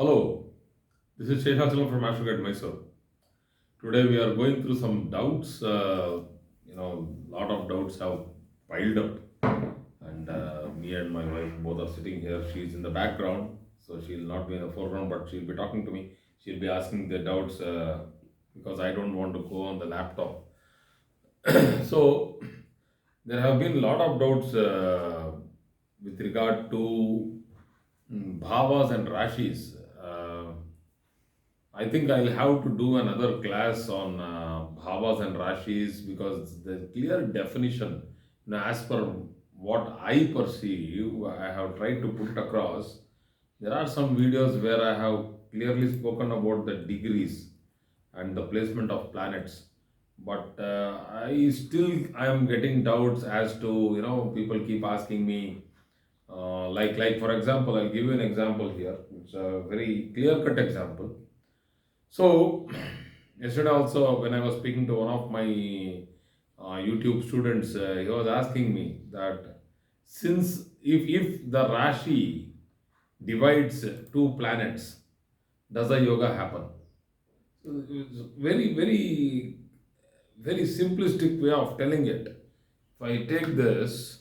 Hello, this is Sheshachalam from Retrograde, Mysore. Today we are going through some doubts. Lot of doubts have piled up, and me and my wife both are sitting here. She's in the background, so she'll not be in the foreground, but she'll be talking to me. She'll be asking the doubts because I don't want to go on the laptop. So there have been a lot of doubts with regard to bhavas and rashis. I think I'll have to do another class on bhavas and rashis because the clear definition, as per what I perceive, I have tried to put it across. There are some videos where I have clearly spoken about the degrees and the placement of planets, but I am getting doubts as to people keep asking me like for example, I'll give you an example here. It's a very clear cut example. So, yesterday also, when I was speaking to one of my YouTube students, he was asking me that since if the Rashi divides two planets, does a yoga happen? So it's very simplistic way of telling it. If I take this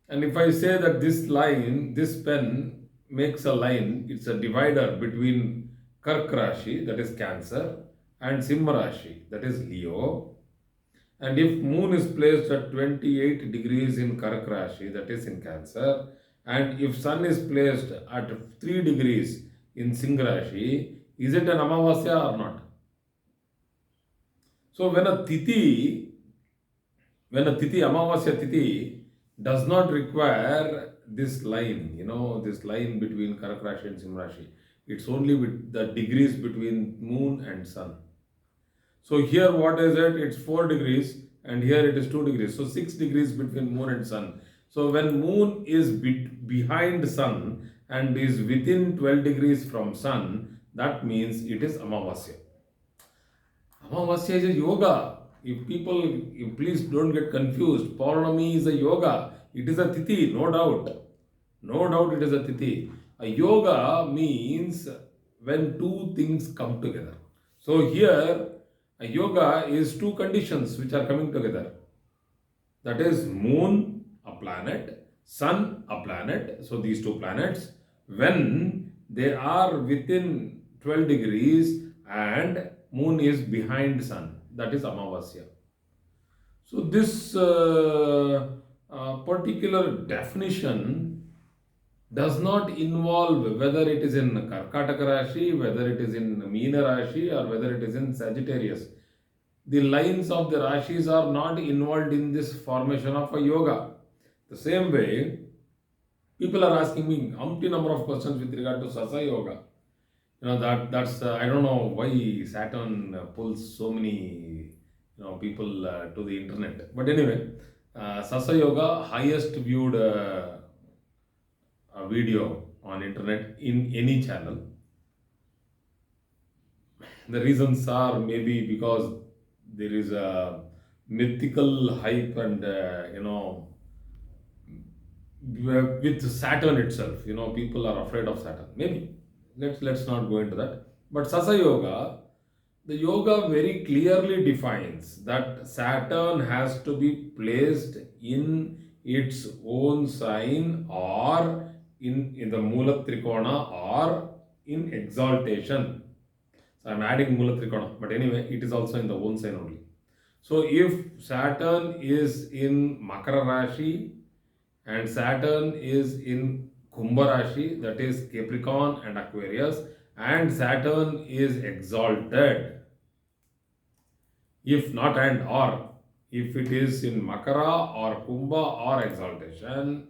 and if I say that this pen makes a line, it's a divider between Kark Rashi, that is Cancer, and Simha Rashi, that is Leo. And if moon is placed at 28 degrees in Kark Rashi, that is in Cancer, and if sun is placed at 3 degrees in Singh Rashi, is it an Amavasya or not? So when a Tithi, Amavasya Tithi, does not require this line, this line between Kark Rashi and Simha Rashi. It's only with the degrees between moon and sun. So here what is it? It's 4 degrees and here it is 2 degrees. So 6 degrees between moon and sun. So when moon is behind sun and is within 12 degrees from sun, that means it is Amavasya. Amavasya is a yoga. Please don't get confused. Paurnami is a yoga. It is a tithi, no doubt. No doubt it is a tithi. A yoga means when two things come together. So here, a yoga is two conditions which are coming together. That is moon, a planet, sun, a planet. So these two planets, when they are within 12 degrees and moon is behind sun, that is Amavasya. So this particular definition does not involve whether it is in Karkataka Rashi, whether it is in Meena Rashi, or whether it is in Sagittarius. The lines of the Rashis are not involved in this formation of a yoga. The same way, people are asking me umpty number of questions with regard to Sasa Yoga. That's I don't know why Saturn pulls so many people to the internet. But anyway, Sasa Yoga, highest viewed video on internet in any channel. The reasons are maybe because there is a mythical hype and with Saturn itself, people are afraid of Saturn. Maybe let's not go into that. But Sasa Yoga, the yoga very clearly defines that Saturn has to be placed in its own sign or in the Mula Trikona or in exaltation. So I'm adding Mula Trikona, but anyway, it is also in the own sign only. So if Saturn is in Makara Rashi and Saturn is in Kumbha Rashi, that is Capricorn and Aquarius, and Saturn is exalted, if not and or, if it is in Makara or Kumbha or exaltation,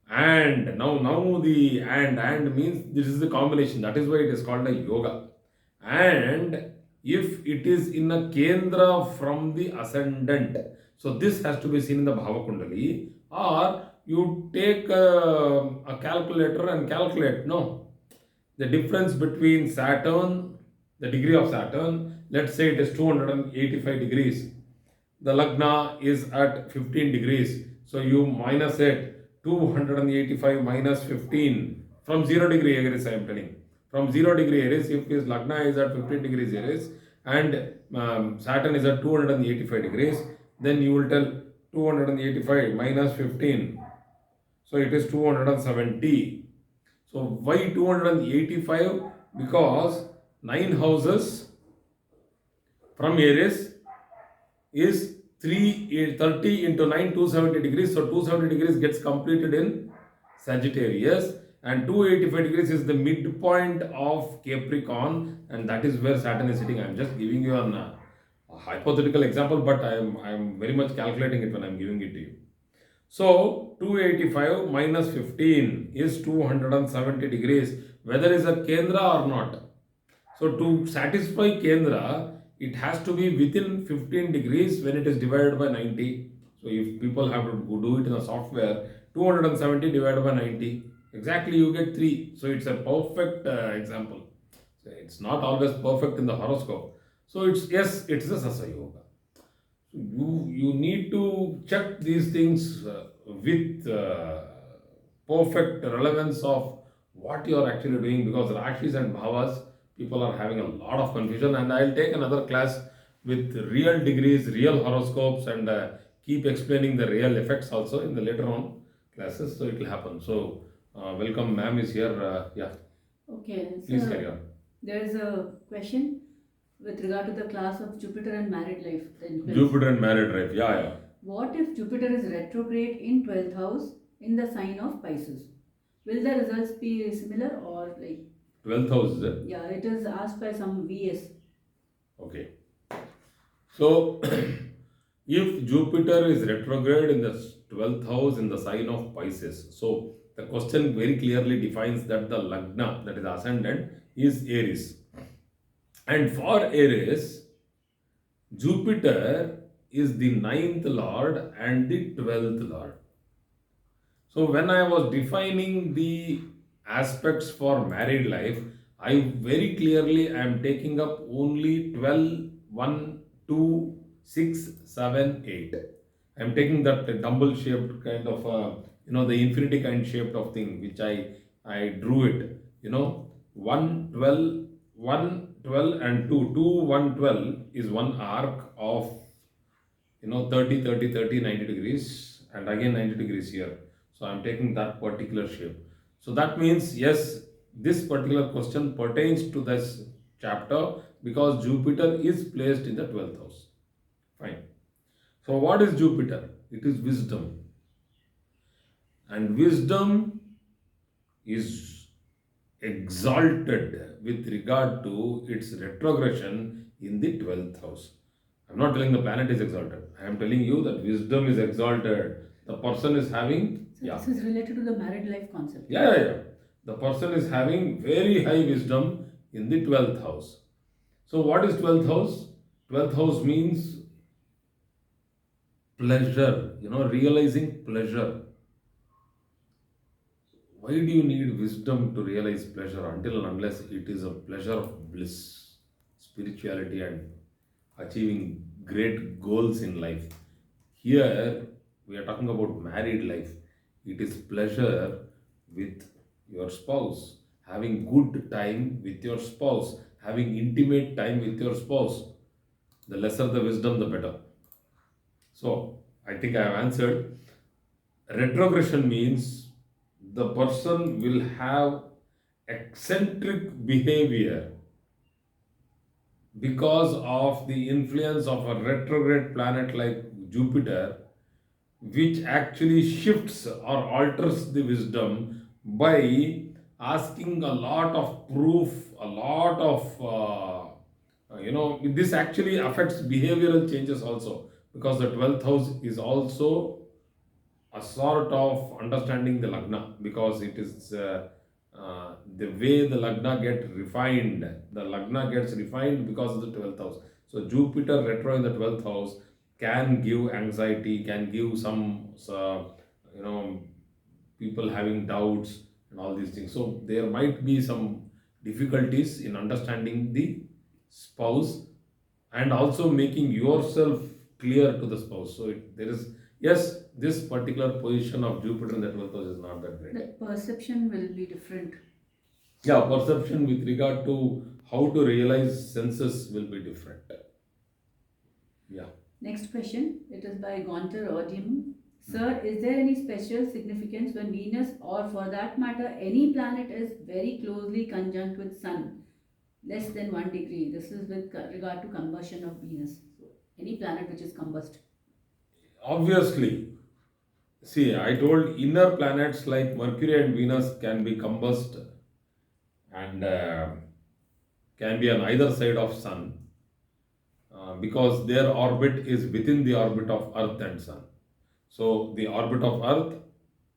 and now the and means this is the combination. That is why it is called a yoga. And if it is in a kendra from the ascendant, so this has to be seen in the Bhava Kundali, or you take a calculator and calculate. No, the difference between Saturn, the degree of Saturn, let's say it is 285 degrees. The Lagna is at 15 degrees. So you minus it. 285 minus 15, from 0 degree Aries I am telling. From 0 degree Aries, if his Lagna is at 15 degrees Aries and Saturn is at 285 degrees, then you will tell 285 minus 15. So it is 270. So why 285? Because 9 houses from Aries is 30 into 9, 270 degrees. So 270 degrees gets completed in Sagittarius, and 285 degrees is the midpoint of Capricorn, and that is where Saturn is sitting. I am just giving you a hypothetical example, but I am very much calculating it when I am giving it to you. So 285 minus 15 is 270 degrees, whether it's a Kendra or not. So to satisfy Kendra, it has to be within 15 degrees when it is divided by 90. So if people have to do it in a software, 270 divided by 90, exactly you get 3. So it's a perfect example. So it's not always perfect in the horoscope. So it's, yes, it's a Sasa Yoga. You need to check these things with perfect relevance of what you are actually doing, because Rashis and Bhavas, people are having a lot of confusion, and I'll take another class with real degrees, real horoscopes, and keep explaining the real effects also in the later on classes, so it will happen. So welcome, ma'am is here. Yeah, Okay, please so carry on. there is a question with regard to the class of Jupiter and married life. The influence. Jupiter and married life, yeah. What if Jupiter is retrograde in 12th house in the sign of Pisces? Will the results be similar or like? 12th house, is it? Yeah, it is asked by some VS. Okay. So, if Jupiter is retrograde in the 12th house in the sign of Pisces, so the question very clearly defines that the Lagna, that is ascendant, is Aries. And for Aries, Jupiter is the 9th lord and the 12th lord. So when I was defining the aspects for married life, I very clearly am taking up only 12, 1, 2, 6, 7, 8. I am taking that dumbbell shaped kind of, the infinity kind shaped of thing, which I drew it, 1, 12, 1, 12 and 2. 2, 1, 12 is one arc of 30, 30, 30, 90 degrees, and again 90 degrees here. So I'm taking that particular shape. So that means, yes, this particular question pertains to this chapter because Jupiter is placed in the 12th house. Fine. So what is Jupiter? It is wisdom. And wisdom is exalted with regard to its retrogression in the 12th house. I'm not telling the planet is exalted. I am telling you that wisdom is exalted. The person is having. So this is related to the married life concept. Yeah. The person is having very high wisdom in the 12th house. So what is 12th house? 12th house means pleasure, realizing pleasure. Why do you need wisdom to realize pleasure until and unless it is a pleasure of bliss, spirituality, and achieving great goals in life? Here we are talking about married life. It is pleasure with your spouse, having good time with your spouse, having intimate time with your spouse. The lesser the wisdom, the better. So I think I have answered. Retrogression means the person will have eccentric behavior because of the influence of a retrograde planet like Jupiter, which actually shifts or alters the wisdom by asking a lot of proof, a lot of, this actually affects behavioral changes also, because the 12th house is also a sort of understanding the Lagna, because it is the way the Lagna gets refined. The Lagna gets refined because of the 12th house. So Jupiter retro in the 12th house can give anxiety, can give some, people having doubts and all these things. So there might be some difficulties in understanding the spouse and also making yourself clear to the spouse. So there is Yes, this particular position of Jupiter in the 12th house is not that great. The perception will be different. Yeah, perception with regard to how to realize senses will be different. Yeah. Next question. It is by Gonter Odium. Sir, is there any special significance when Venus, or for that matter, any planet is very closely conjunct with Sun, less than 1 degree? This is with regard to combustion of Venus. So, any planet which is combust. Obviously, see, I told inner planets like Mercury and Venus can be combust and can be on either side of Sun because their orbit is within the orbit of Earth and Sun. So the orbit of Earth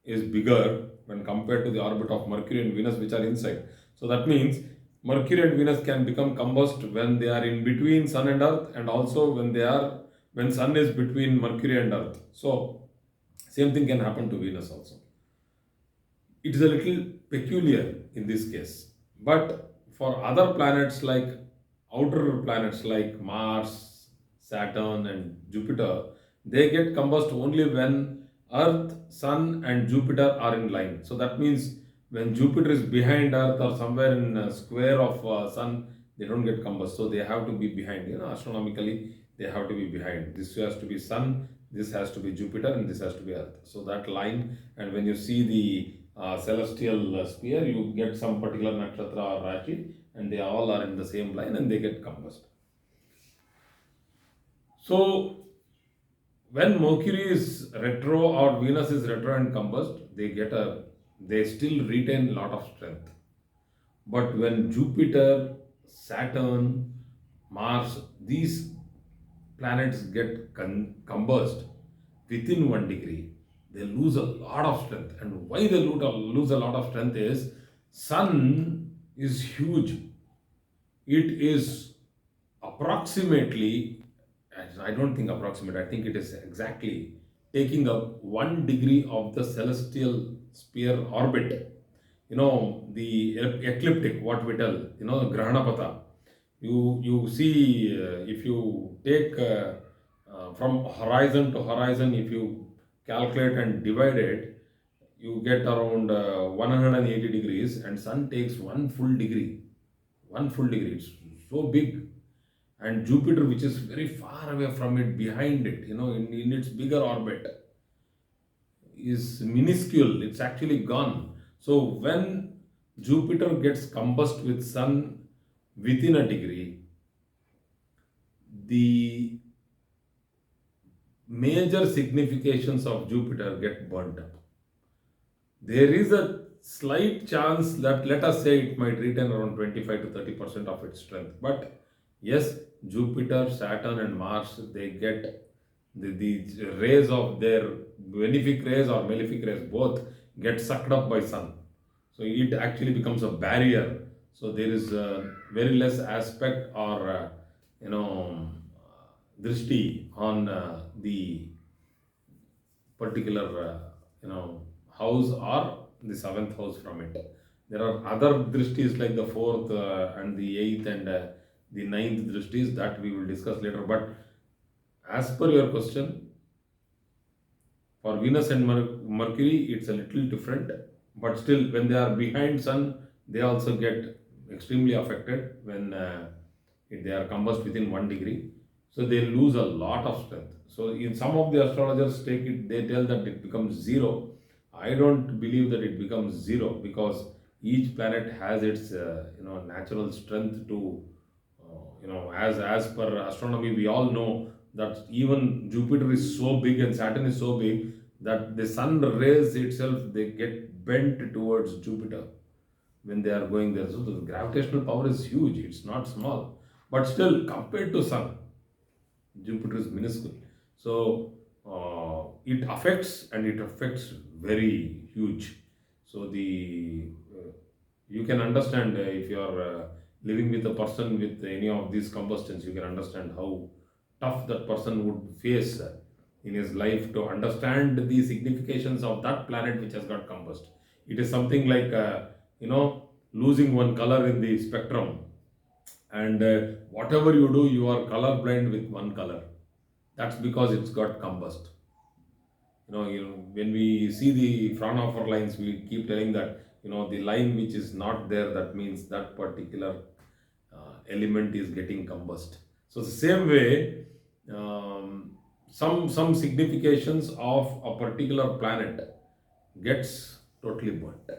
is bigger when compared to the orbit of Mercury and Venus, which are inside. So that means Mercury and Venus can become combust when they are in between Sun and Earth, and also when Sun is between Mercury and Earth. So same thing can happen to Venus also. It is a little peculiar in this case, but for other planets like outer planets like Mars, Saturn, and Jupiter, they get combust only when Earth, Sun, and Jupiter are in line. So that means when Jupiter is behind Earth or somewhere in a square of Sun, they don't get combust. So they have to be behind. Astronomically, they have to be behind. This has to be Sun, this has to be Jupiter, and this has to be Earth. So that line, and when you see the celestial sphere, you get some particular nakshatra or rashi, and they all are in the same line and they get combust. So when Mercury is retro or Venus is retro and combust, they still retain a lot of strength. But when Jupiter, Saturn, Mars, these planets get combust within 1 degree, they lose a lot of strength. And why they lose a lot of strength is Sun is huge. It is approximately, I don't think approximate, I think it is exactly taking up 1 degree of the celestial sphere orbit. The ecliptic, what we tell, Grahanapata. You see, if you take from horizon to horizon, if you calculate and divide it, you get around 180 degrees, and Sun takes 1 full degree. 1 full degree. It's so big. And Jupiter, which is very far away from it, behind it, in its bigger orbit, is minuscule. It's actually gone. So when Jupiter gets combust with Sun within a degree, the major significations of Jupiter get burnt up. There is a slight chance that, let us say, it might retain around 25 to 30% of its strength. But yes, Jupiter, Saturn, and Mars, they get the rays of their benefic rays or malefic rays, both get sucked up by Sun. So it actually becomes a barrier. So there is very less aspect or drishti on the particular house or the seventh house from it. There are other drishtis like the fourth and the eighth and the ninth drishtis that we will discuss later. But as per your question, for Venus and Mercury, it's a little different. But still, when they are behind Sun, they also get extremely affected when if they are combust within 1 degree. So they lose a lot of strength. So in some of the astrologers take it, they tell that it becomes zero. I don't believe that it becomes zero because each planet has its natural strength to as per astronomy we all know that even Jupiter is so big and Saturn is so big that the sun rays itself, they get bent towards Jupiter when they are going there. So the gravitational power is huge, it's not small. But still, compared to Sun, Jupiter is minuscule. So it affects, and it affects very huge. So you can understand if you are living with a person with any of these combustions, you can understand how tough that person would face in his life to understand the significations of that planet which has got combust. It is something like losing one color in the spectrum, and whatever you do, you are color blind with one color. That's because it's got combust. When we see the Fraunhofer lines, we keep telling that, the line which is not there, that means that particular element is getting combust. So the same way, some significations of a particular planet gets totally burnt.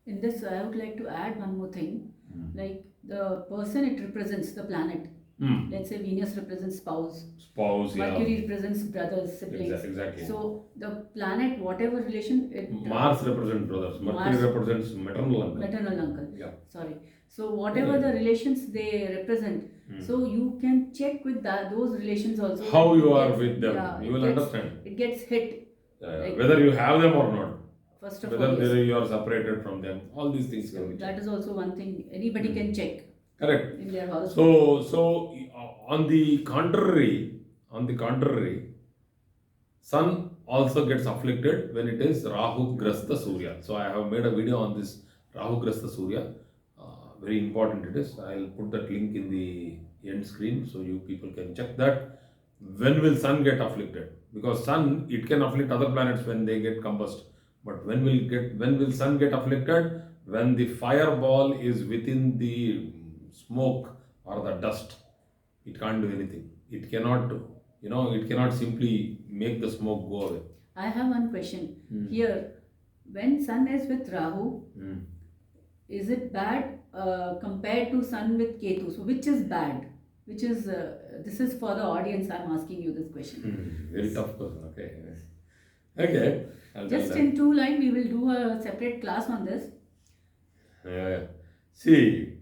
In this, I would like to add one more thing. Mm. Like the person it represents, the planet. Mm. Let's say Venus represents spouse. Spouse, yeah. Mercury represents brothers, siblings. Exactly. So the planet, whatever relation it. Mars represents brothers. Mercury represents maternal uncle. Maternal uncle. Yeah. Sorry. So whatever the relations they represent, so you can check with those relations also. How you are with them, you will gets, understand. It gets hit. Like, whether you have them or not. First of whether all, you are separated from them. All these things can be checked. That is also one thing anybody can check. Correct. In their house. So on the contrary, Sun also gets afflicted when it is Rahu Grasta Surya. So I have made a video on this Rahu Grasta Surya. Very important it is. I'll put that link in the end screen so you people can check that. When will Sun get afflicted? Because Sun, it can afflict other planets when they get combust. But when will Sun get afflicted? When the fireball is within the smoke or the dust. It can't do anything. It cannot simply make the smoke go away. I have one question. Here, when Sun is with Rahu, is it bad compared to Sun with Ketu? So which is bad? Which is, this is for the audience, I'm asking you this question. Very tough question, okay. Just in 2 lines, we will do a separate class on this. See,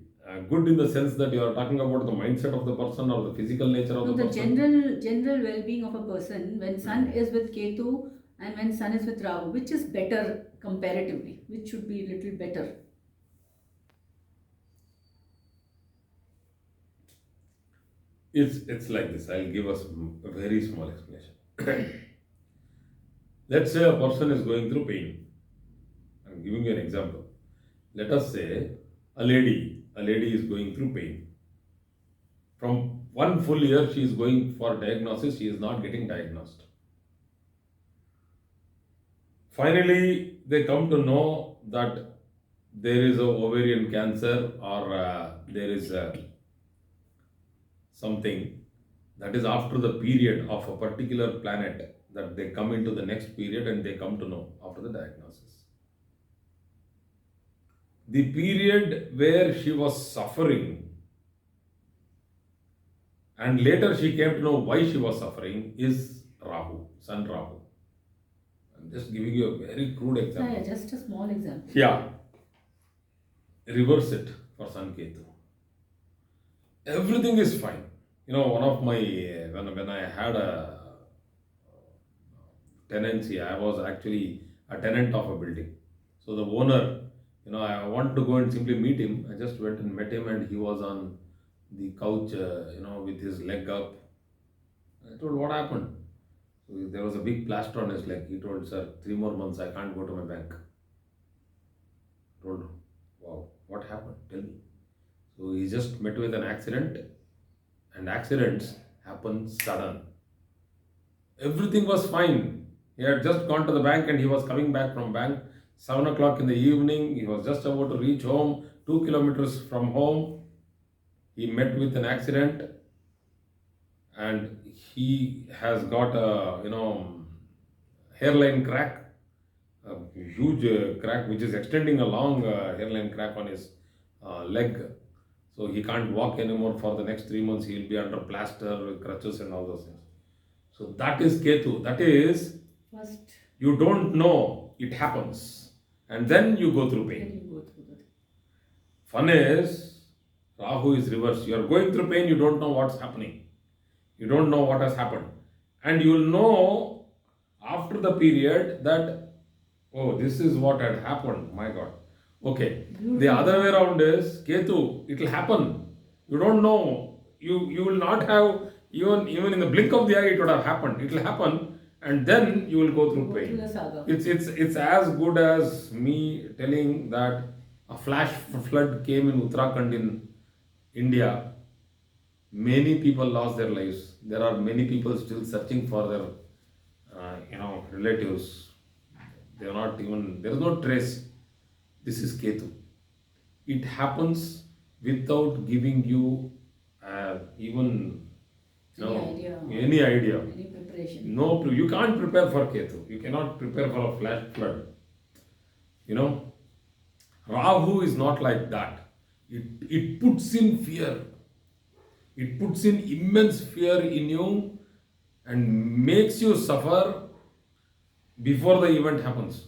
good in the sense that you are talking about the mindset of the person or the physical nature of the person. The general well-being of a person when Sun is with Ketu and when Sun is with Rahu, which is better comparatively? Which should be a little better? It's like this. I'll give us a very small explanation. Let's say a person is going through pain. I'm giving you an example. Let us say a lady is going through pain. From 1 full year she is going for diagnosis, she is not getting diagnosed. Finally, they come to know that there is a ovarian cancer or there is something that is after the period of a particular planet, that they come into the next period and they come to know after the diagnosis. The period where she was suffering and later she came to know why she was suffering is Rahu, Sun Rahu. I'm just giving you a very crude example. Yeah, just a small example. Yeah. Reverse it for Sun Ketu. Everything is fine. One of my, when I had a tenancy, I was actually a tenant of a building. So the owner, I wanted to go and simply meet him. I just went and met him and he was on the couch, with his leg up. I told, what happened? So there was a big plaster on his leg. He told, sir, 3 more months, I can't go to my bank. I told, wow, what happened? Tell me. So he just met with an accident, and accidents happen sudden. Everything was fine. He had just gone to the bank and he was coming back from bank. 7 o'clock in the evening, he was just about to reach home. 2 kilometers from home, he met with an accident and he has got a hairline crack, a huge crack which is extending a long hairline crack on his leg. So he can't walk anymore for the next 3 months. He will be under plaster, crutches and all those things. So that is Ketu. That is, First, you don't know, it happens. And then you go through pain. Fun is, Rahu is reversed. You are going through pain, you don't know what's happening. You don't know what has happened. And you will know after the period that, oh, this is what had happened. My God. Okay. The other way around is Ketu. It will happen. You don't know. You will not have, even in the blink of the eye, it would have happened. It will happen. And then you will go through pain. It's as good as me telling that a flash flood came in Uttarakhand in India. Many people lost their lives. There are many people still searching for their relatives, they are not even, there is no trace. This is Ketu. It happens without giving you even any idea. Any preparation. No, you can't prepare for Ketu. You cannot prepare for a flash flood. You know, Rahu is not like that. It puts in fear. It puts in immense fear in you and makes you suffer before the event happens.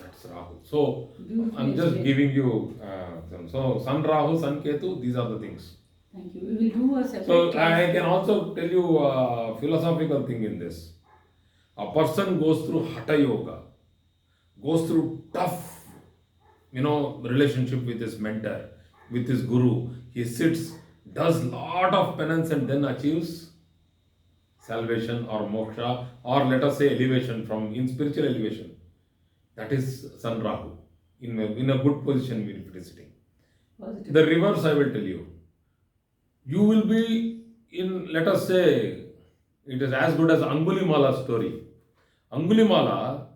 That's Rahu. So, Beautifully I'm just explained. giving you so Sun Rahu, Sun Ketu, these are the things. Thank you. We will do a separate So, class. I can also tell you a philosophical thing in this. A person goes through Hatha Yoga, goes through tough, relationship with his mentor, with his guru. He sits, does lot of penance and then achieves salvation or moksha, or let us say elevation from in spiritual elevation. That is Sun Rahu in a good position if it is sitting. Positive. The reverse, I will tell you. You will be in, let us say, it is as good as Angulimala's story. Angulimala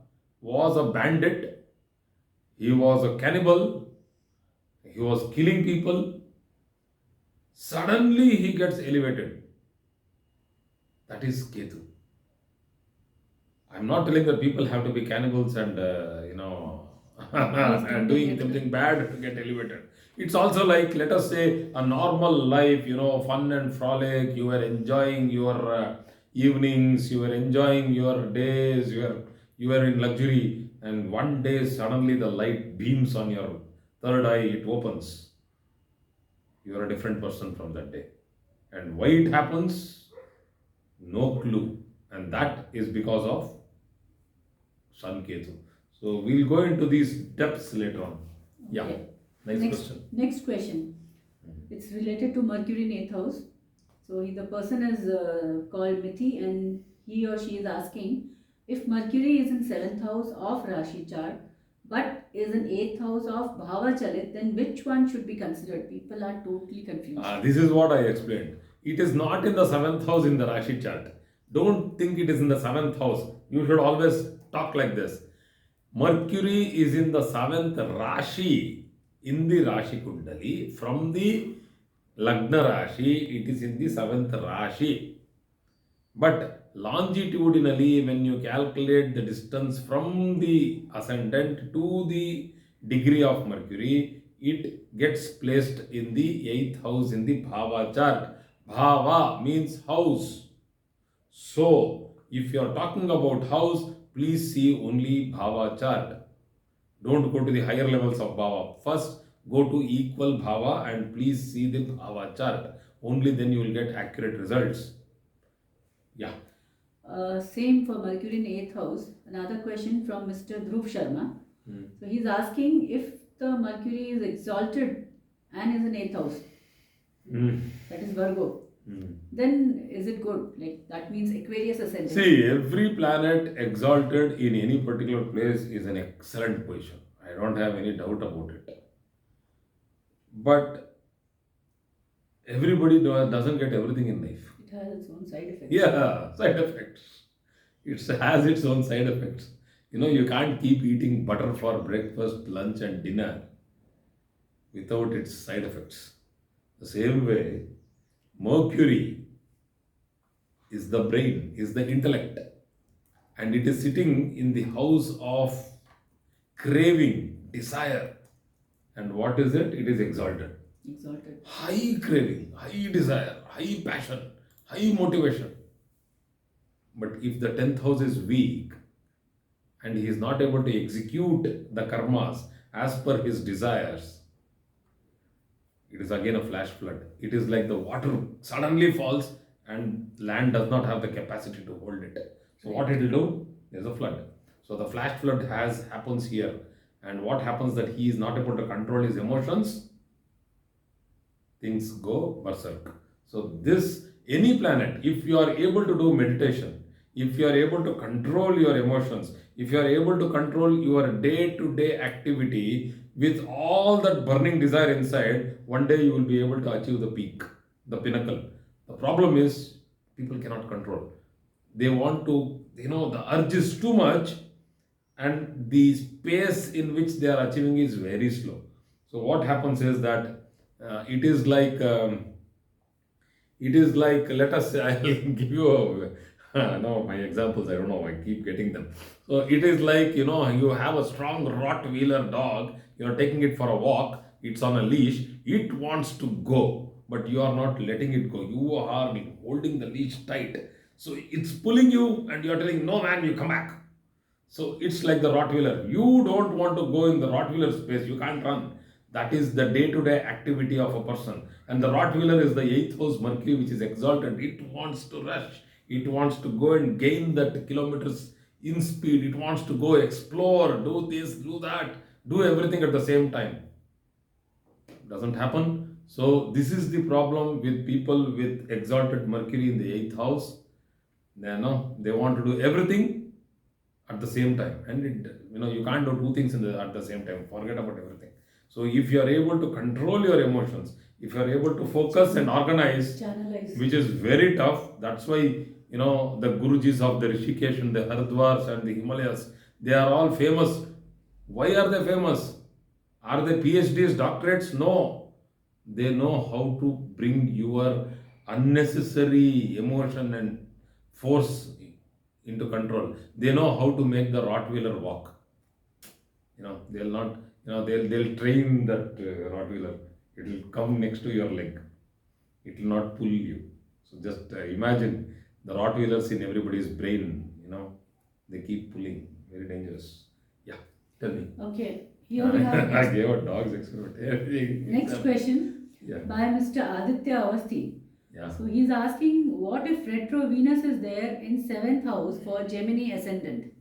was a bandit, he was a cannibal, he was killing people. Suddenly he gets elevated. That is Ketu. I'm not telling that people have to be cannibals and, and doing something bad to get elevated. It's also like, let us say, a normal life, fun and frolic. You were enjoying your evenings, you were enjoying your days, you were in luxury, and one day suddenly the light beams on your third eye, it opens. You are a different person from that day. And why it happens? No clue. And that is because of Sun Ketu. So we'll go into these depths later on. Yeah. Okay. Next question. Next question. It's related to Mercury in 8th house. So the person is called Mithi, and he or she is asking if Mercury is in 7th house of Rashi chart but is in 8th house of Bhava Chalit, then which one should be considered? People are totally confused. This is what I explained. It is not in the 7th house in the Rashi chart. Don't think it is in the 7th house. You should always talk like this. Mercury is in the 7th Rashi in the Rashi Kundali. From the Lagna Rashi, it is in the 7th Rashi. But longitudinally, when you calculate the distance from the ascendant to the degree of Mercury, it gets placed in the 8th house in the Bhava chart. Bhava means house. So, if you are talking about house, please see only Bhava chart. Don't go to the higher levels of Bhava. First, go to equal Bhava and please see the Bhava chart. Only then you will get accurate results. Yeah. Same for Mercury in 8th house. Another question from Mr. Dhruv Sharma. So he's asking if the Mercury is exalted and is in 8th house, that is Virgo, then is it good? Like that means Aquarius ascendant. See, every planet exalted in any particular place is an excellent position. I don't have any doubt about it. But everybody doesn't get everything in life. It has its own side effects. Yeah, side effects. It has its own side effects. You can't keep eating butter for breakfast, lunch, and dinner without its side effects. The same way, Mercury is the brain, is the intellect, and it is sitting in the house of craving, desire. And what is it? It is exalted. Exalted. High craving, high desire, high passion, high motivation. But if the 10th house is weak and he is not able to execute the karmas as per his desires, it is again a flash flood. It is like the water suddenly falls and land does not have the capacity to hold it. So what it will do? There is a flood. So the flash flood happens here. And what happens that he is not able to control his emotions? Things go berserk. So any planet, if you are able to do meditation, if you are able to control your emotions, if you are able to control your day-to-day activity with all that burning desire inside, one day you will be able to achieve the peak, the pinnacle. The problem is people cannot control. They want to, the urge is too much, and the pace in which they are achieving is very slow. So what happens is that it is like, let us say, I'll give you no, my examples, I don't know, I keep getting them. So it is like, you have a strong Rottweiler dog, you're taking it for a walk, it's on a leash, it wants to go, but you are not letting it go. You are holding the leash tight. So it's pulling you, and you're telling, no man, you come back. So it's like the Rottweiler. You don't want to go in the Rottweiler space. You can't run. That is the day-to-day activity of a person. And the Rottweiler is the eighth house Mercury, which is exalted. It wants to rush. It wants to go and gain that kilometers in speed. It wants to go explore, do this, do that, do everything at the same time. Doesn't happen. So this is the problem with people with exalted Mercury in the eighth house. They want to do everything at the same time, and you can't do two things at the same time. Forget about everything. So if you are able to control your emotions, if you are able to focus and organize, Channelize. which is very tough. That's why the Gurujis of the Rishikesh and the Haridwars and the Himalayas, they are all famous. Why are they famous? Are they PhDs, doctorates? No. They know how to bring your unnecessary emotion and force into control. They know how to make the Rottweiler walk. They'll not, they'll train that Rottweiler. It will come next to your leg. It will not pull you. So just imagine the Rottweilers in everybody's brain, they keep pulling. Very dangerous. Yeah, tell me. Okay, here we have I gave a dog's experiment. next question Yeah. by Mr. Aditya Awasthi. Yeah. So he's asking, what if retro Venus is there in 7th house for Gemini ascendant?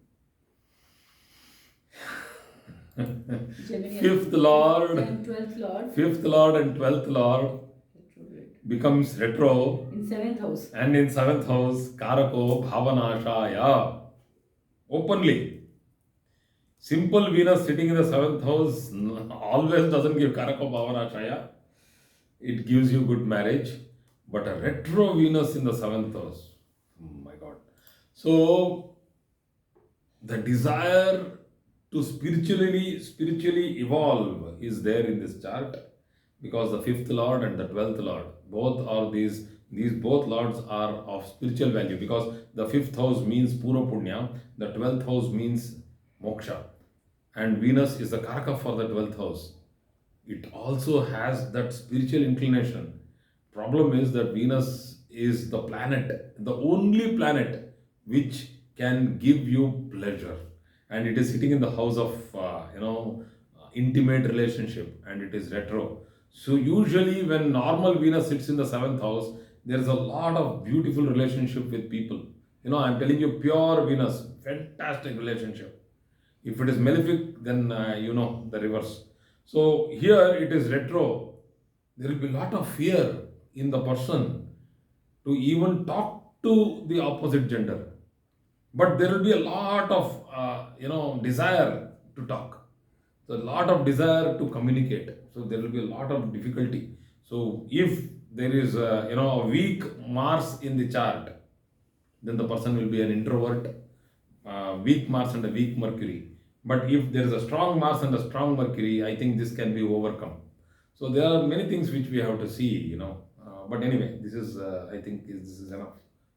Gemini Fifth Lord. and 12th Lord. Fifth Lord and 12th Lord Retrograde. becomes retro, In 7th house. and in 7th house, Karako Bhavanashaya. Openly. Simple Venus sitting in the 7th house always doesn't give Karako Bhavanashaya. It gives you good marriage. But a retro Venus in the 7th house, oh my God. So the desire to spiritually evolve is there in this chart, because the 5th Lord and the 12th Lord, both are these both lords are of spiritual value, because the 5th house means Pura Punya, the 12th house means Moksha, and Venus is the Karaka for the 12th house. It also has that spiritual inclination. Problem is that Venus is the planet, the only planet which can give you pleasure, and it is sitting in the house of intimate relationship, and it is retro. So usually when normal Venus sits in the 7th house, there is a lot of beautiful relationship with people. I'm telling you, pure Venus, fantastic relationship. If it is malefic, then the reverse. So here it is retro. There will be a lot of fear in the person to even talk to the opposite gender. But there will be a lot of desire to talk. So a lot of desire to communicate. So there will be a lot of difficulty. So if there is a weak Mars in the chart, then the person will be an introvert. Weak Mars and a weak Mercury. But if there is a strong Mars and a strong Mercury, I think this can be overcome. So there are many things which we have to see, but anyway, this is, I think, this is enough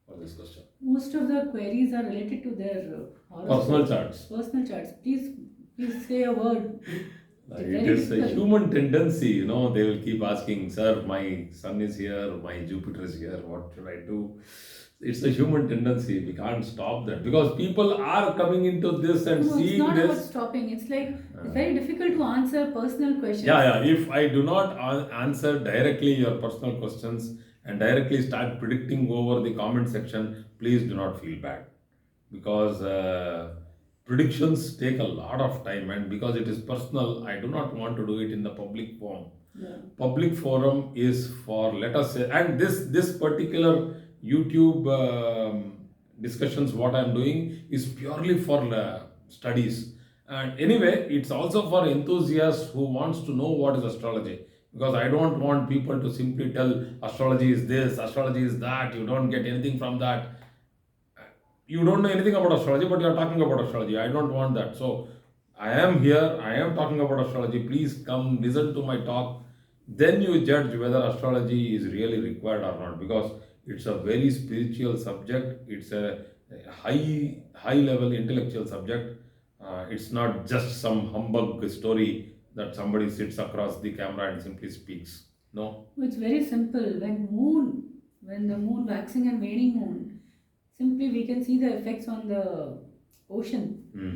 for this question. Most of the queries are related to their Personal charts. Personal charts. Please say a word. It is a human tendency, they will keep asking, sir, my sun is here, my Jupiter is here, what should I do? It's a human tendency. We can't stop that, because people are coming into this and seeing it's not this. about stopping. It's like it's very difficult to answer personal questions. Yeah. If I do not answer directly your personal questions and directly start predicting over the comment section, please do not feel bad, because predictions take a lot of time, and because it is personal, I do not want to do it in the public forum. Yeah. Public forum is for, let us say, and this particular YouTube discussions, what I am doing is purely for studies. And anyway, it's also for enthusiasts who wants to know what is astrology, because I don't want people to simply tell astrology is this, astrology is that, you don't get anything from that. you don't know anything about astrology, but you are talking about astrology. I don't want that. So I am here, I am talking about astrology. Please come listen to my talk. Then you judge whether astrology is really required or not, because it's a very spiritual subject. It's a high level intellectual subject. It's not just some humbug story that somebody sits across the camera and simply speaks. No. It's very simple. When the moon waxing and waning moon, simply we can see the effects on the ocean. Hmm.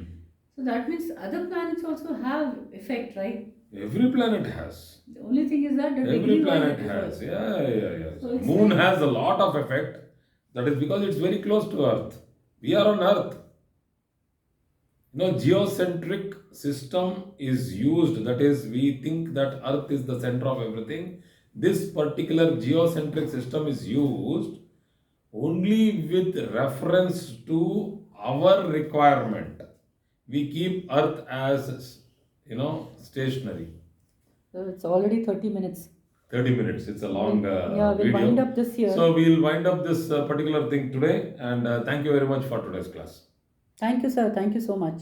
So that means other planets also have effect, right? Every planet has. The only thing is that the Every degree wise planet it has. differs. Yeah. So it's Moon like- has a lot of effect. That is because it's very close to Earth. We are on Earth. Geocentric system is used. That is, we think that Earth is the center of everything. This particular geocentric system is used only with reference to our requirement. We keep Earth as, stationary. So it's already 30 minutes. 30 minutes. It's a long Yeah, we'll video. wind up this here. So we'll wind up this particular thing today. And thank you very much for today's class. Thank you, sir. Thank you so much.